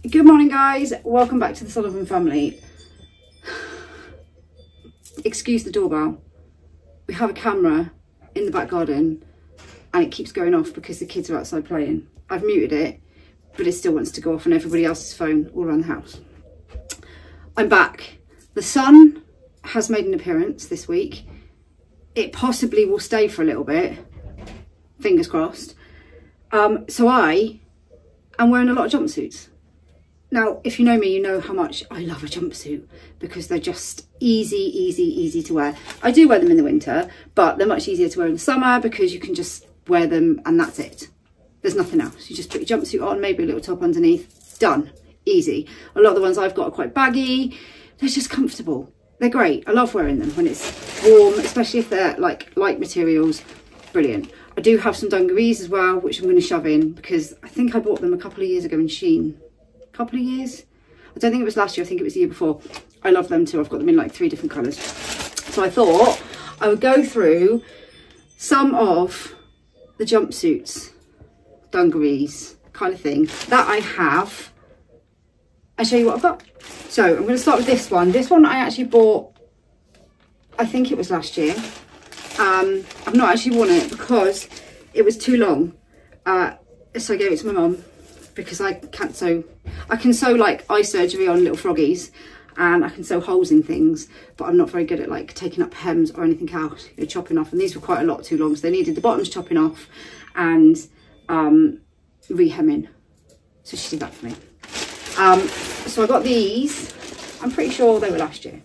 Good morning guys, welcome back to the Sullivan family. Excuse the doorbell. We have a camera in the back garden and it keeps going off because the kids are outside playing. I've muted it, but it still wants to go off on everybody else's phone all around the house. I'm back. The sun has made an appearance this week. It possibly will stay for a little bit, fingers crossed. So I am wearing a lot of jumpsuits. Now, if you know me, you know how much I love a jumpsuit because they're just easy to wear. I do wear them in the winter, but they're much easier to wear in the summer because you can just wear them and that's it. There's nothing else. You just put your jumpsuit on, maybe a little top underneath, done, easy. A lot of the ones I've got are quite baggy. They're just comfortable. They're great. I love wearing them when it's warm, especially if they're like light materials. Brilliant. I do have some dungarees as well, which I'm going to shove in because I think I bought them a couple of years ago in Shein. Couple of years, I don't think it was last year, I think it was the year before. I love them too. I've got them in like 3 different colours. So I thought I would go through some of the jumpsuits, dungarees kind of thing that I have and show you what I've got. So I'm going to start with this one. This one I actually bought, I think it was last year. I've not actually worn it because it was too long, so I gave it to my mum because I can sew like eye surgery on little froggies and I can sew holes in things, but I'm not very good at like taking up hems or anything else, you know, chopping off, and these were quite a lot too long, so they needed the bottoms chopping off and re-hemming, so she did that for me. So I got these, I'm pretty sure they were last year,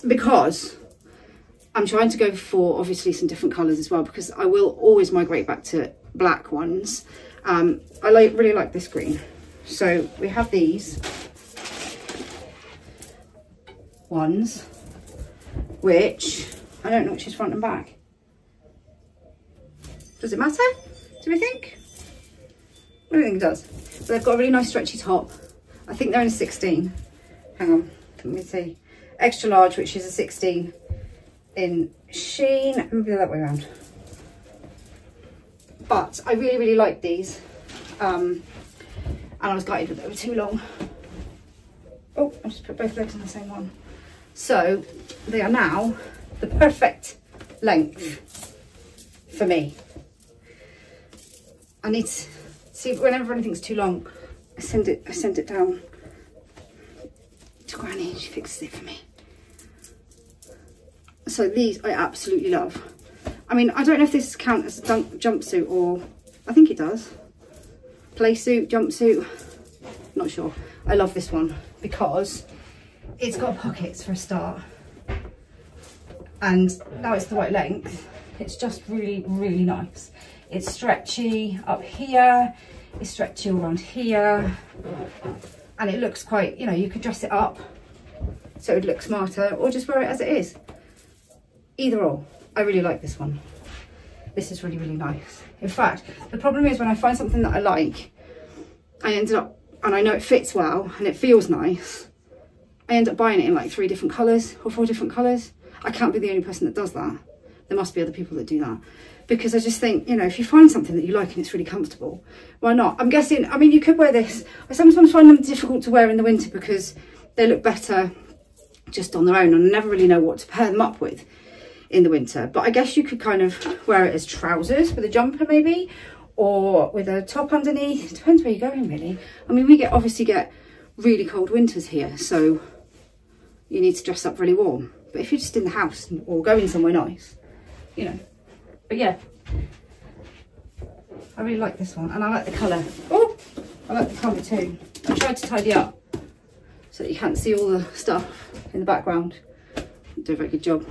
because I'm trying to go for obviously some different colours as well, because I will always migrate back to black ones. I really like this green. So we have these ones, which I don't know which is front and back. Does it matter? Do we think? I don't think it does. But they've got a really nice stretchy top. I think they're in a 16. Hang on, let me see. Extra large, which is a 16 in Shein. Let me do that way around. But I really like these, and I was gutted that they were too long. Oh, I just put both legs on the same one. So they are now the perfect length for me. I need to see, whenever anything's too long, I send it down to Granny and she fixes it for me. So these I absolutely love. I mean, I don't know if this counts as a jumpsuit or, I think it does. Play suit, jumpsuit, not sure. I love this one because it's got pockets for a start. And now it's the right length. It's just really nice. It's stretchy up here. It's stretchy all around here. And it looks quite, you know, you could dress it up so it would look smarter or just wear it as it is. Either or. I really like this one. This is really nice. In fact, the problem is when I find something that I like, I ended up, and I know it fits well and it feels nice, I end up buying it in like 3 different colours or 4 different colours. I can't be the only person that does that. There must be other people that do that. Because I just think, you know, if you find something that you like and it's really comfortable, why not? I'm guessing, I mean, you could wear this. I sometimes find them difficult to wear in the winter because they look better just on their own and I never really know what to pair them up with in the winter. But I guess you could kind of wear it as trousers with a jumper maybe, or with a top underneath. It depends where you're going really. I mean, we obviously get really cold winters here, so you need to dress up really warm. But if you're just in the house or going somewhere nice, you know. But yeah, I really like this one and I like the colour. Oh, I like the colour too. I tried to tidy up so that you can't see all the stuff in the background. Do a very good job.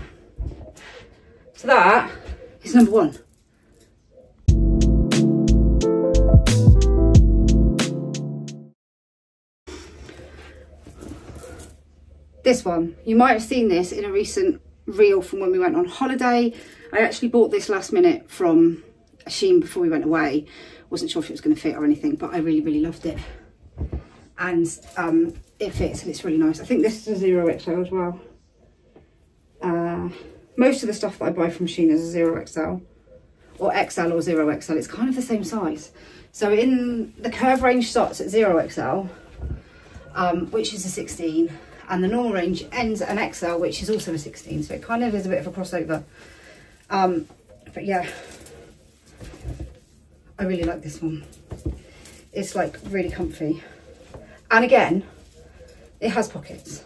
So that is number 1. This one, you might have seen this in a recent reel from when we went on holiday. I actually bought this last minute from Shein before we went away. Wasn't sure if it was going to fit or anything, but I really loved it. And it fits and it's really nice. I think this is a 0XL as well. Most of the stuff that I buy from Shein is a 0XL or XL or 0XL. It's kind of the same size. So in the curve range starts at 0XL, which is a 16, and the normal range ends at an XL, which is also a 16. So it kind of is a bit of a crossover. But yeah, I really like this one. It's like really comfy. And again, it has pockets.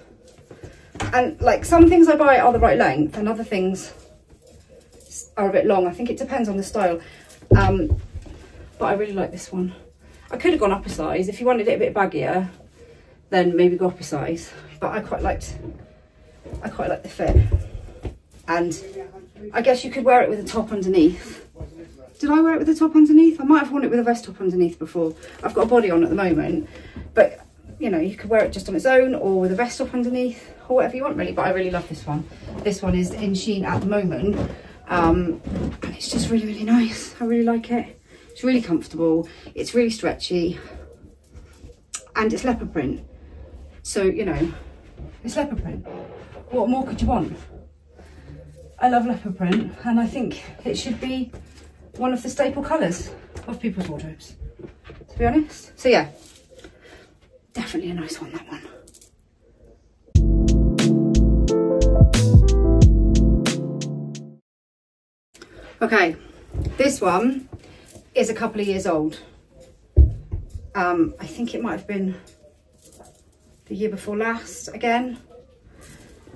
And like some things I buy are the right length and other things are a bit long. I think it depends on the style. But I really like this one. I could have gone up a size. If you wanted it a bit baggier, then maybe go up a size. But I quite like the fit. And I guess you could wear it with a top underneath. Did I wear it with a top underneath? I might have worn it with a vest top underneath before. I've got a body on at the moment, but you know, you could wear it just on its own or with a vest top underneath or whatever you want really. But I really love this one. This one is in Shein at the moment. And it's just really, really nice. I really like it. It's really comfortable. It's really stretchy. And it's leopard print. So, you know, it's leopard print. What more could you want? I love leopard print, and I think it should be one of the staple colours of people's wardrobes, to be honest. So yeah, definitely a nice one, that one. Okay, this one is a couple of years old. I think it might have been the year before last again.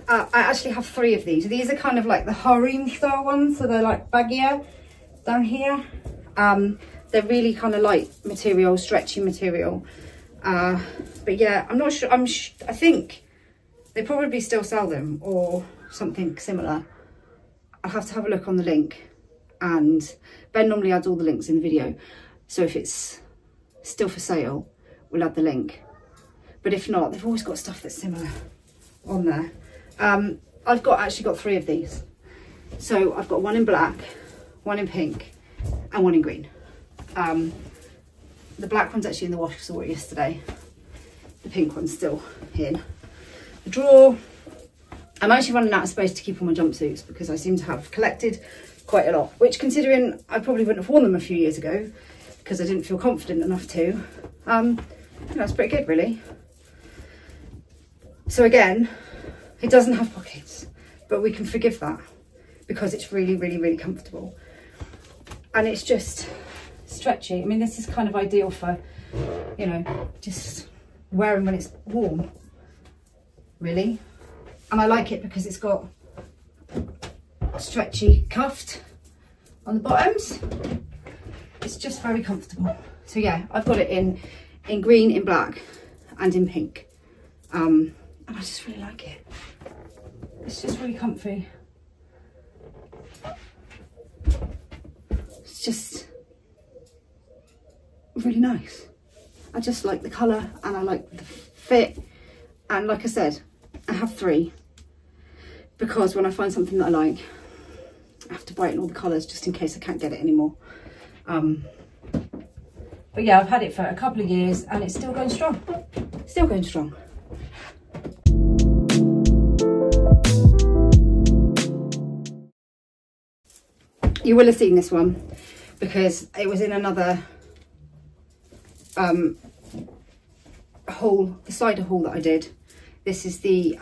I actually have 3 of these. These are kind of like the harem style ones, so they're like baggier down here. They're really kind of light material, stretchy material. But yeah, I'm not sure. I think they probably still sell them or something similar. I'll have to have a look on the link. And Ben normally adds all the links in the video, so if it's still for sale, we'll add the link. But if not, they've always got stuff that's similar on there. I've actually got 3 of these. So I've got one in black, one in pink, and one in green. The black one's actually in the wash because I wore it yesterday. The pink one's still in the drawer. I'm actually running out of space to keep all my jumpsuits because I seem to have collected quite a lot, which, considering I probably wouldn't have worn them a few years ago because I didn't feel confident enough to, you know, it's pretty good really. So again, it doesn't have pockets, but we can forgive that because it's really, really, really comfortable. And it's just stretchy. I mean, this is kind of ideal for, you know, just wearing when it's warm, really. And I like it because it's got stretchy cuffed on the bottoms. It's just very comfortable. So yeah, I've got it in green, in black, and in pink. And I just really like it. It's just really comfy. It's just really nice. I just like the colour and I like the fit. And like I said, I have 3 because when I find something that I like, I have to buy it in all the colours just in case I can't get it anymore. But yeah, I've had it for a couple of years and it's still going strong. Still going strong. You will have seen this one because it was in another haul, the cider haul that I did. This is the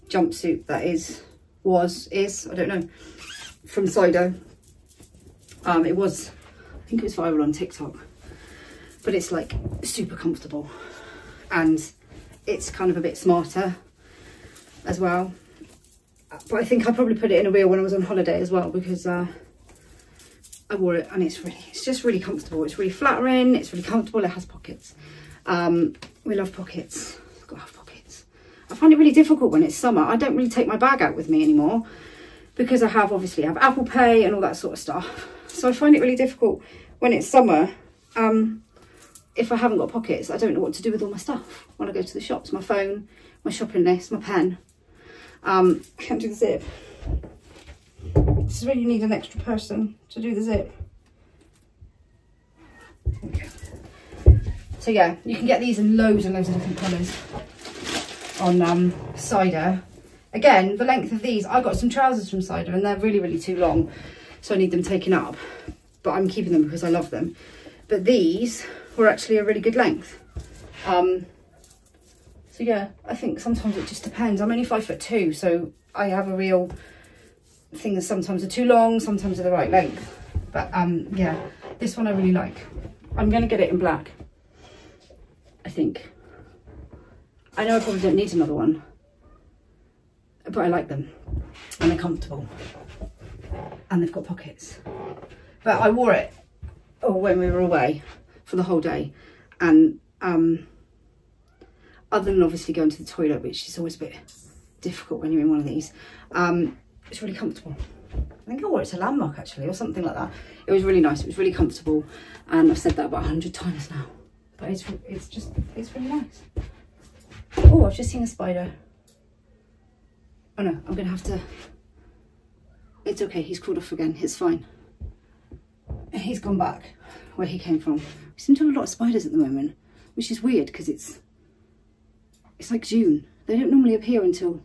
jumpsuit that is, I don't know, from Cider. It was, I think it was viral on TikTok, but it's like super comfortable and it's kind of a bit smarter as well. But I think I probably put it in a reel when I was on holiday as well because I wore it and it's just really comfortable. It's really flattering, it's really comfortable, it has pockets. We love pockets, it's got to have pockets. I find it really difficult when it's summer. I don't really take my bag out with me anymore because I obviously have Apple Pay and all that sort of stuff. So I find it really difficult when it's summer. If I haven't got pockets, I don't know what to do with all my stuff when I go to the shops. My phone, my shopping list, my pen. I can't do the zip. This is where you need an extra person to do the zip. Okay. So yeah, you can get these in loads and loads of different colours on Cider. Again, the length of these, I got some trousers from Cider and they're really, really too long, so I need them taken up. But I'm keeping them because I love them. but these were actually a really good length. So yeah, I think sometimes it just depends. I'm only 5'2", so I have a real thing that sometimes are too long, sometimes are the right length. But yeah, this one I really like. I'm going to get it in black, I think. I know I probably don't need another one, but I like them and they're comfortable and they've got pockets. But I wore it when we were away for the whole day, and other than obviously going to the toilet, which is always a bit difficult when you're in one of these, it's really comfortable. I think I wore it to Landmark actually, or something like that. It was really nice, it was really comfortable, and I've said that about 100 times now, but it's really nice. Oh, I've just seen a spider. Oh no, I'm gonna have to, it's okay, he's crawled off again, it's fine. He's gone back where he came from. We seem to have a lot of spiders at the moment, which is weird because it's like June. They don't normally appear until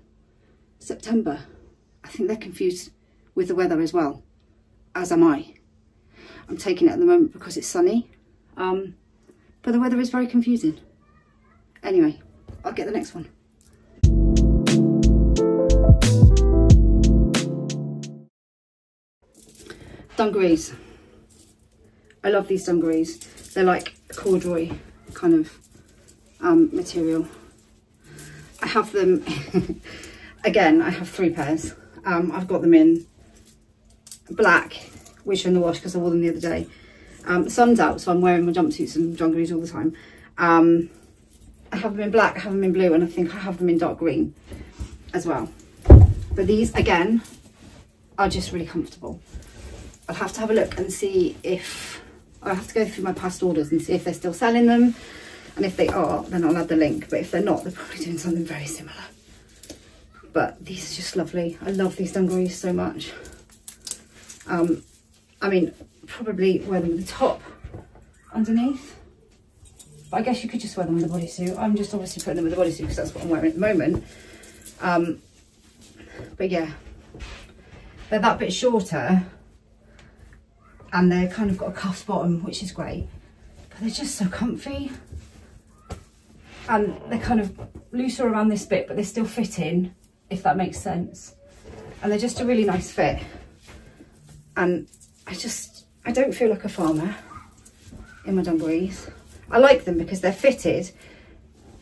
September. I think they're confused with the weather as well, as am I. I'm taking it at the moment because it's sunny, but the weather is very confusing. Anyway, I'll get the next one. Dungarees. I love these dungarees. They're like corduroy kind of material. I have them, again, I have 3 pairs. I've got them in black, which are in the wash because I wore them the other day. The sun's out, so I'm wearing my jumpsuits and dungarees all the time. I have them in black, I have them in blue, and I think I have them in dark green as well. But these, again, are just really comfortable. I'll have to have a look and see if, I'll have to go through my past orders and see if they're still selling them. And if they are, then I'll add the link. But if they're not, they're probably doing something very similar. But these are just lovely. I love these dungarees so much. I mean, probably wear them with the top underneath. But I guess you could just wear them with a bodysuit. I'm just obviously putting them with a bodysuit because that's what I'm wearing at the moment. But yeah, they're that bit shorter. And they're kind of got a cuffed bottom, which is great. But they're just so comfy. And they're kind of looser around this bit, but they still fit in, if that makes sense. And they're just a really nice fit. And I don't feel like a farmer in my dungarees. I like them because they're fitted,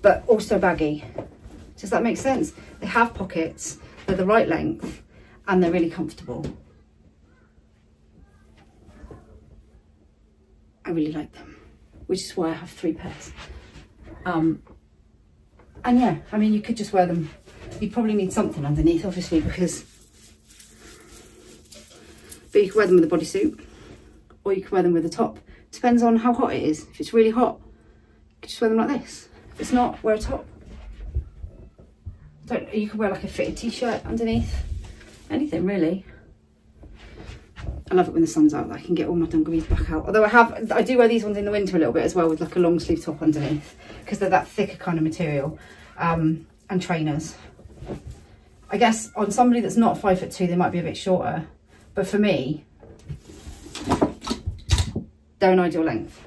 but also baggy. Does that make sense? They have pockets, they're the right length, and they're really comfortable. I really like them, which is why I have 3 pairs. And yeah, I mean, you could just wear them. You probably need something underneath, obviously, but you can wear them with a bodysuit, or you can wear them with a top. Depends on how hot it is. If it's really hot, you can just wear them like this. If it's not, wear a top. You can wear like a fitted t-shirt underneath. Anything really. I love it when the sun's out that I can get all my dungarees back out. Although I do wear these ones in the winter a little bit as well, with like a long sleeve top underneath, because they're that thicker kind of material. And trainers. I guess on somebody that's not 5'2", they might be a bit shorter, but for me, they're an ideal length.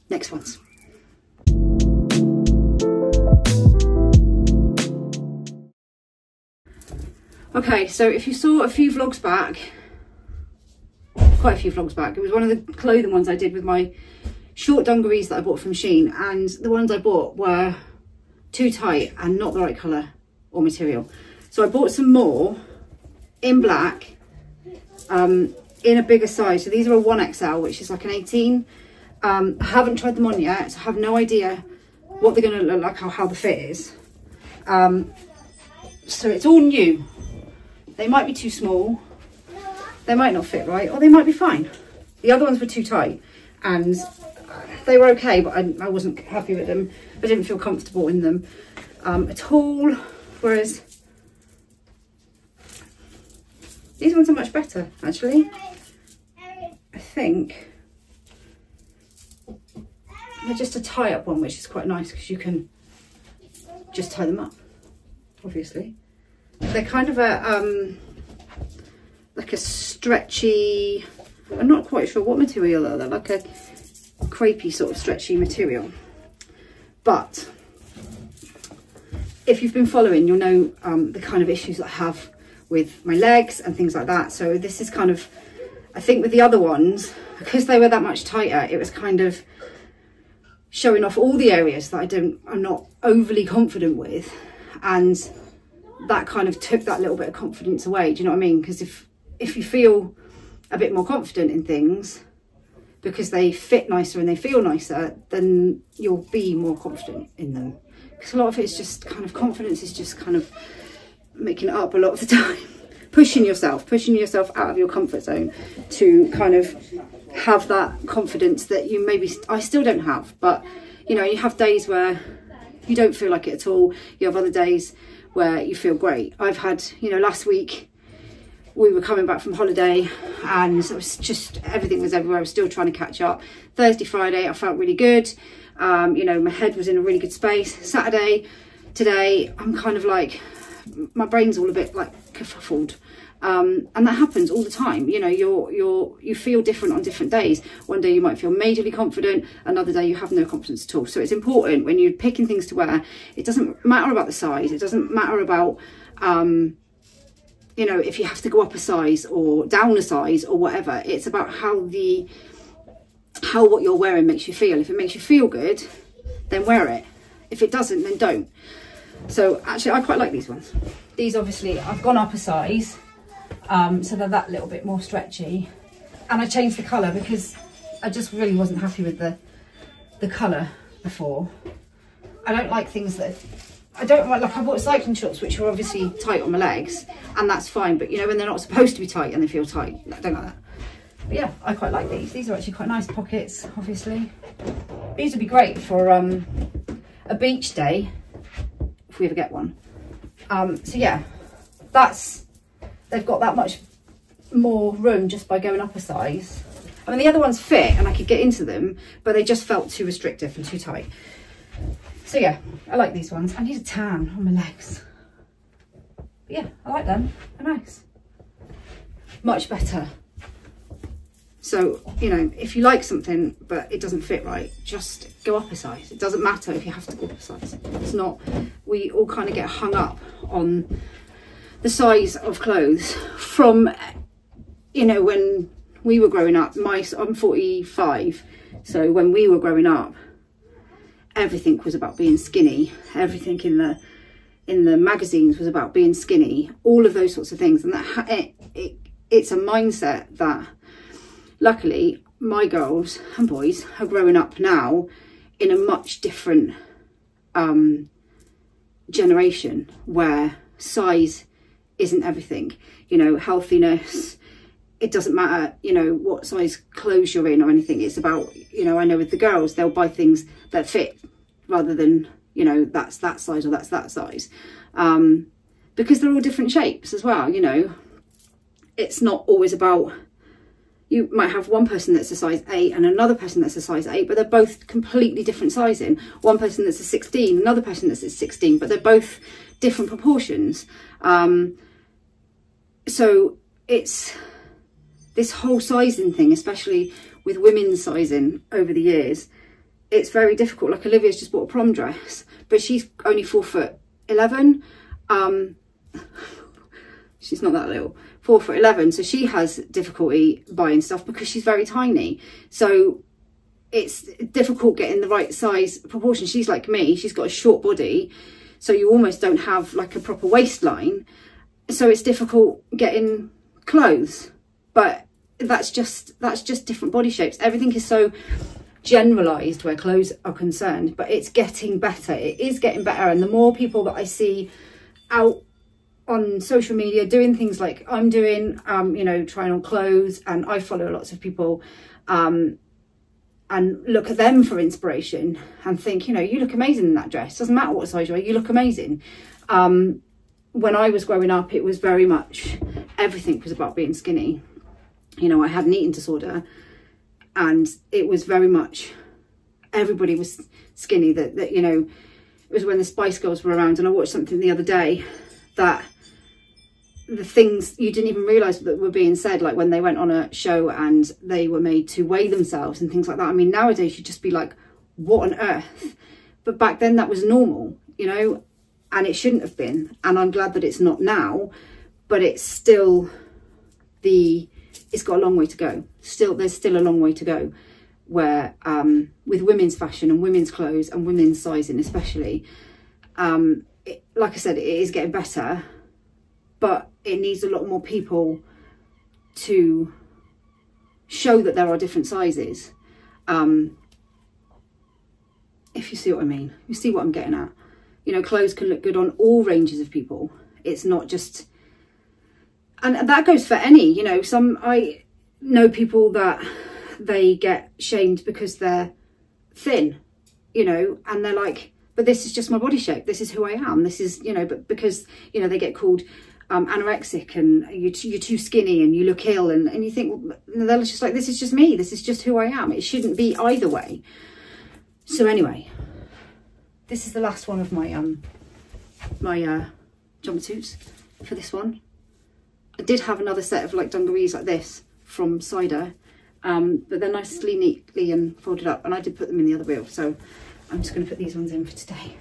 Next ones. Okay, so if you saw a few vlogs back, quite a few vlogs back, it was one of the clothing ones I did with my short dungarees that I bought from Shein, and the ones I bought were too tight and not the right colour or material. So I bought some more in black, in a bigger size. So these are a 1XL, which is like an 18. I haven't tried them on yet, so I have no idea what they're going to look like, how the fit is. So it's all new. They might be too small, they might not fit right, or they might be fine. The other ones were too tight and they were okay, but I wasn't happy with them. I didn't feel comfortable in them at all, whereas these ones are much better actually. I think they're just a tie-up one, which is quite nice because you can just tie them up, obviously. They're kind of a like a stretchy, I'm not quite sure what material they're like a crepey sort of stretchy material. But if you've been following, you'll know the kind of issues that I have with my legs and things like that. So this is kind of, I think with the other ones, because they were that much tighter, it was kind of showing off all the areas that I'm not overly confident with, and that kind of took that little bit of confidence away. Do you know what I mean? Because if you feel a bit more confident in things because they fit nicer and they feel nicer, then you'll be more confident in them. Because a lot of it is just kind of, confidence is just kind of making it up a lot of the time. pushing yourself out of your comfort zone to kind of have that confidence that you maybe, I still don't have. But, you know, you have days where you don't feel like it at all. You have other days where you feel great. I've had, you know, last week we were coming back from holiday and it was just, everything was everywhere. I was still trying to catch up. Thursday, Friday, I felt really good. You know, my head was in a really good space. Saturday, today, I'm kind of like, my brain's all a bit like kerfuffled. And that happens all the time. You know, you feel different on different days. One day you might feel majorly confident, another day you have no confidence at all. So it's important when you're picking things to wear, it doesn't matter about the size, it doesn't matter about you know, if you have to go up a size or down a size or whatever. It's about how what you're wearing makes you feel. If it makes you feel good, then wear it. If it doesn't, then don't. So actually I quite like these ones. These, obviously I've gone up a size, so they're that little bit more stretchy, and I changed the colour because I just really wasn't happy with the colour before. I don't like things that, I don't like I bought cycling shorts which are obviously tight on my legs, and that's fine, but you know, when they're not supposed to be tight and they feel tight, I don't like that. But yeah, I quite like these. These are actually quite nice pockets, obviously. These would be great for a beach day, if we ever get one. So yeah, they've got that much more room just by going up a size. I mean, the other ones fit and I could get into them, but they just felt too restrictive and too tight. So yeah, I like these ones. I need a tan on my legs. But yeah, I like them. They're nice. Much better. So, you know, if you like something but it doesn't fit right, just go up a size. It doesn't matter if you have to go up a size. It's not, we all kind of get hung up on the size of clothes from, you know, when we were growing up. I'm 45, so when we were growing up, everything was about being skinny. Everything in the magazines was about being skinny. All of those sorts of things, and that it's a mindset that, luckily, my girls and boys are growing up now in a much different generation where size isn't everything. You know, healthiness, it doesn't matter, you know, what size clothes you're in or anything. It's about, you know, I know with the girls, they'll buy things that fit rather than, you know, that's that size or that's that size. Because they're all different shapes as well, you know. It's not always about, you might have one person that's a size 8 and another person that's a size 8, but they're both completely different sizing. One person that's a 16, another person that's a 16, but they're both different proportions. So it's this whole sizing thing, especially with women's sizing over the years, it's very difficult. Like Olivia's just bought a prom dress, but she's only 4'11". She's not that little, 4'11", so she has difficulty buying stuff because she's very tiny. So it's difficult getting the right size proportion. She's like me, she's got a short body, so you almost don't have like a proper waistline. So it's difficult getting clothes, but that's just different body shapes. Everything is so generalized where clothes are concerned, but it's getting better. It is getting better, and the more people that I see out on social media doing things like I'm doing, you know, trying on clothes, and I follow lots of people and look at them for inspiration and think, you know, you look amazing in that dress. Doesn't matter what size you are, you look amazing. When I was growing up, it was very much, everything was about being skinny. You know, I had an eating disorder, and it was very much, everybody was skinny. That you know, it was when the Spice Girls were around, and I watched something the other day that the things you didn't even realise that were being said, like when they went on a show and they were made to weigh themselves and things like that. I mean, nowadays you'd just be like, what on earth? But back then that was normal, you know, and it shouldn't have been. And I'm glad that it's not now, but it's still it's got a long way to go. There's still a long way to go where with women's fashion and women's clothes and women's sizing especially, like I said, it is getting better, but it needs a lot more people to show that there are different sizes. If you see what I mean, you see what I'm getting at. You know, clothes can look good on all ranges of people. It's not just, and that goes for any, you know, I know people that they get shamed because they're thin, you know, and they're like, but this is just my body shape. This is who I am. This is, you know, but because, you know, they get called anorexic and you're too skinny and you look ill, and you think, well, they're just like, this is just me. This is just who I am. It shouldn't be either way. So anyway, this is the last one of my jumpsuits for this one. I did have another set of like dungarees like this from Cider, but they're nicely, neatly and folded up, and I did put them in the other reel, so I'm just going to put these ones in for today.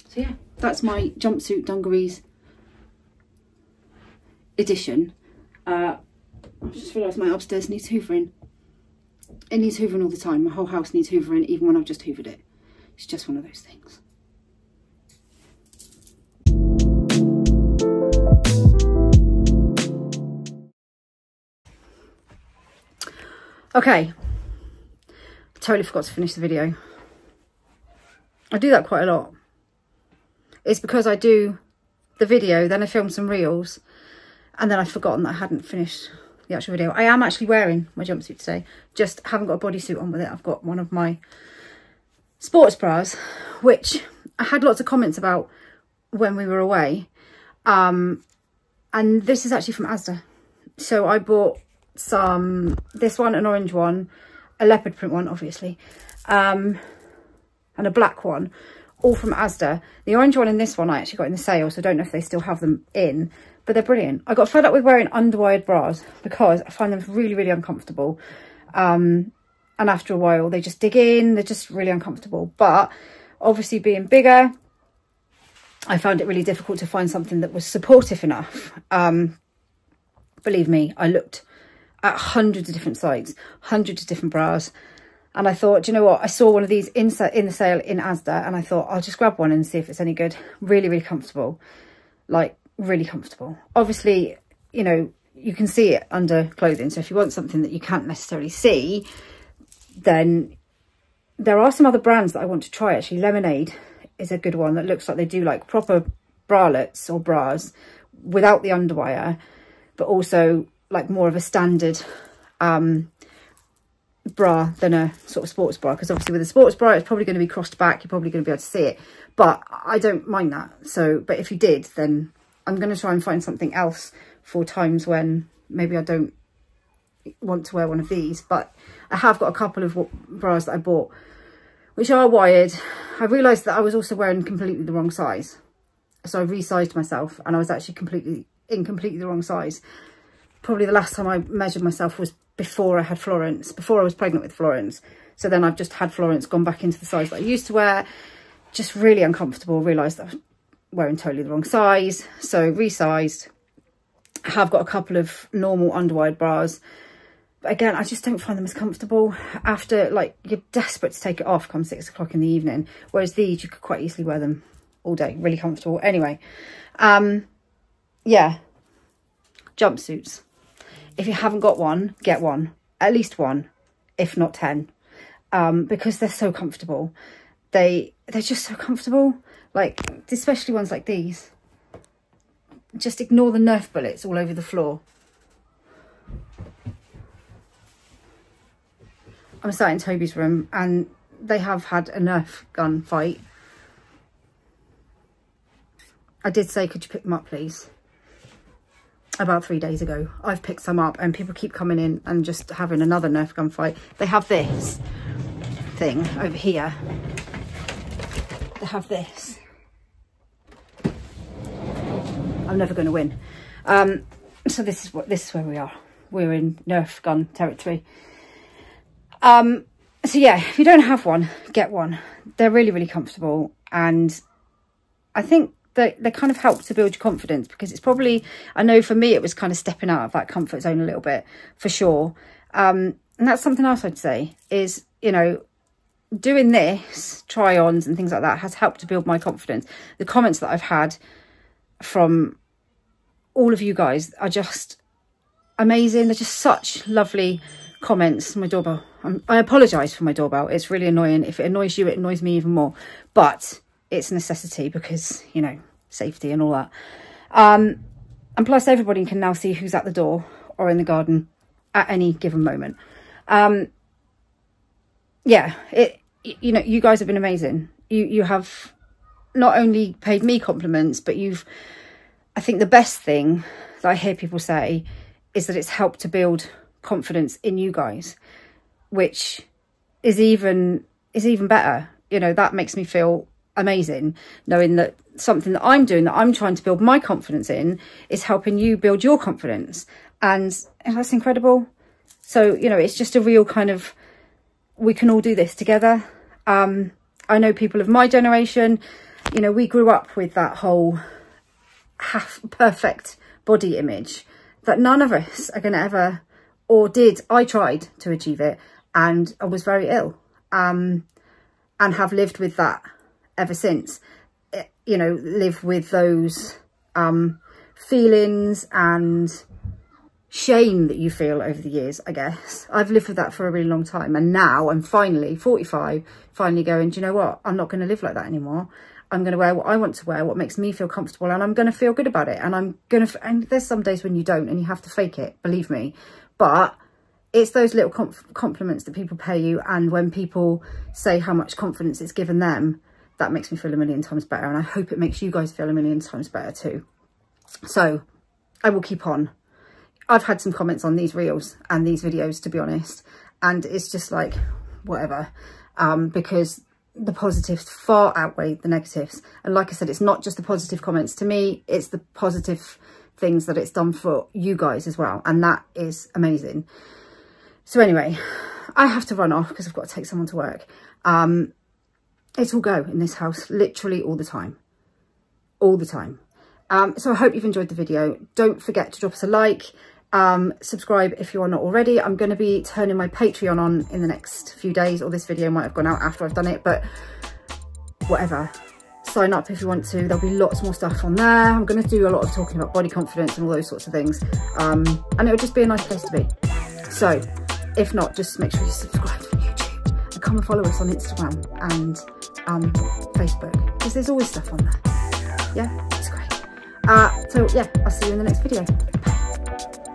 So yeah, that's my Jumpsuit Dungarees edition. I just realised my upstairs needs hoovering. It needs hoovering all the time. My whole house needs hoovering, even when I've just hoovered it. It's just one of those things. Okay, totally forgot to finish the video. I do that quite a lot. It's because I do the video, then I film some reels, and then I've forgotten that I hadn't finished the actual video. I am actually wearing my jumpsuit today, just haven't got a bodysuit on with it. I've got one of my sports bras, which I had lots of comments about when we were away. And this is actually from Asda. So I bought this one, an orange one, a leopard print one, obviously, and a black one, all from Asda. The orange one and this one I actually got in the sale, so I don't know if they still have them in, but they're brilliant. I got fed up with wearing underwired bras because I find them really, really uncomfortable. And after a while, they just dig in, they're just really uncomfortable. But obviously being bigger, I found it really difficult to find something that was supportive enough. Believe me, I looked at hundreds of different sites, hundreds of different bras. And I thought, do you know what? I saw one of these in the sale in Asda, and I thought, I'll just grab one and see if it's any good. Really, really comfortable. Like, really comfortable. Obviously, you know, you can see it under clothing. So if you want something that you can't necessarily see, then there are some other brands that I want to try, actually. Lemonade is a good one that looks like they do like proper bralettes or bras without the underwire, but also like more of a standard bra than a sort of sports bra, because obviously with a sports bra it's probably going to be crossed back, you're probably going to be able to see it, but I don't mind that. So but if you did, then I'm going to try and find something else for times when maybe I don't want to wear one of these. But I have got a couple of bras that I bought which are wired. I realised that I was also wearing completely the wrong size, so I resized myself and I was actually completely the wrong size. Probably the last time I measured myself was before I had Florence, before I was pregnant with Florence. So then I've just had Florence, gone back into the size that I used to wear. Just really uncomfortable. Realised that I was wearing totally the wrong size. So resized. I have got a couple of normal underwired bras. But again, I just don't find them as comfortable. After, like, you're desperate to take it off come 6 o'clock in the evening. Whereas these, you could quite easily wear them all day. Really comfortable. Anyway, yeah. Jumpsuits. If you haven't got one, get one. At least one, if not 10. Because they're so comfortable. They're just so comfortable. Like, especially ones like these. Just ignore the Nerf bullets all over the floor. I'm sat in Toby's room and they have had a Nerf gun fight. I did say, could you pick them up, please? About 3 days ago. I've picked some up and people keep coming in and just having another Nerf gun fight. They have this thing over here. They have this. I'm never going to win. So this is where we are. We're in Nerf gun territory. So yeah, if you don't have one, get one. They're really, really comfortable, and I think they kind of help to build your confidence, because it's probably, I know for me, it was kind of stepping out of that comfort zone a little bit, for sure. And that's something else I'd say is, you know, doing this, try-ons and things like that has helped to build my confidence. The comments that I've had from all of you guys are just amazing. They're just such lovely comments. My doorbell. I apologise for my doorbell. It's really annoying. If it annoys you, it annoys me even more. But it's a necessity because, you know, safety and all that. And plus everybody can now see who's at the door or in the garden at any given moment. Yeah, you know, you guys have been amazing. You have not only paid me compliments, but I think the best thing that I hear people say is that it's helped to build confidence in you guys, which is even better. You know, that makes me feel amazing, knowing that something that I'm doing, that I'm trying to build my confidence in, is helping you build your confidence. And that's incredible. So, you know, it's just a real kind of, we can all do this together. I know people of my generation, you know, we grew up with that whole half perfect body image that none of us are going to ever, or did. I tried to achieve it and I was very ill, and have lived with that ever since. You know, live with those feelings and shame that you feel over the years, I guess. I've lived with that for a really long time, and now I'm finally 45, finally going, do you know what? I'm not going to live like that anymore. I'm going to wear what I want to wear, what makes me feel comfortable, and I'm going to feel good about it. And I'm going to, and there's some days when you don't and you have to fake it, believe me. But it's those little compliments that people pay you, and when people say how much confidence it's given them, that makes me feel a million times better. And I hope it makes you guys feel a million times better too. So I will keep on. I've had some comments on these reels and these videos, to be honest, and it's just like, whatever, because the positives far outweigh the negatives. And like I said, it's not just the positive comments to me, it's the positive things that it's done for you guys as well, and that is amazing. So anyway, I have to run off because I've got to take someone to work. It's all go in this house, literally all the time, so I hope you've enjoyed the video. Don't forget to drop us a like, subscribe if you are not already. I'm going to be turning my Patreon on in the next few days, or this video might have gone out after I've done it, but whatever. Sign up if you want to. There'll be lots more stuff on there. I'm going to do a lot of talking about body confidence and all those sorts of things, and it'll just be a nice place to be. So if not, just make sure you subscribe to YouTube and come and follow us on Instagram and Facebook, because there's always stuff on there. Yeah, it's great. So yeah, I'll see you in the next video. Bye.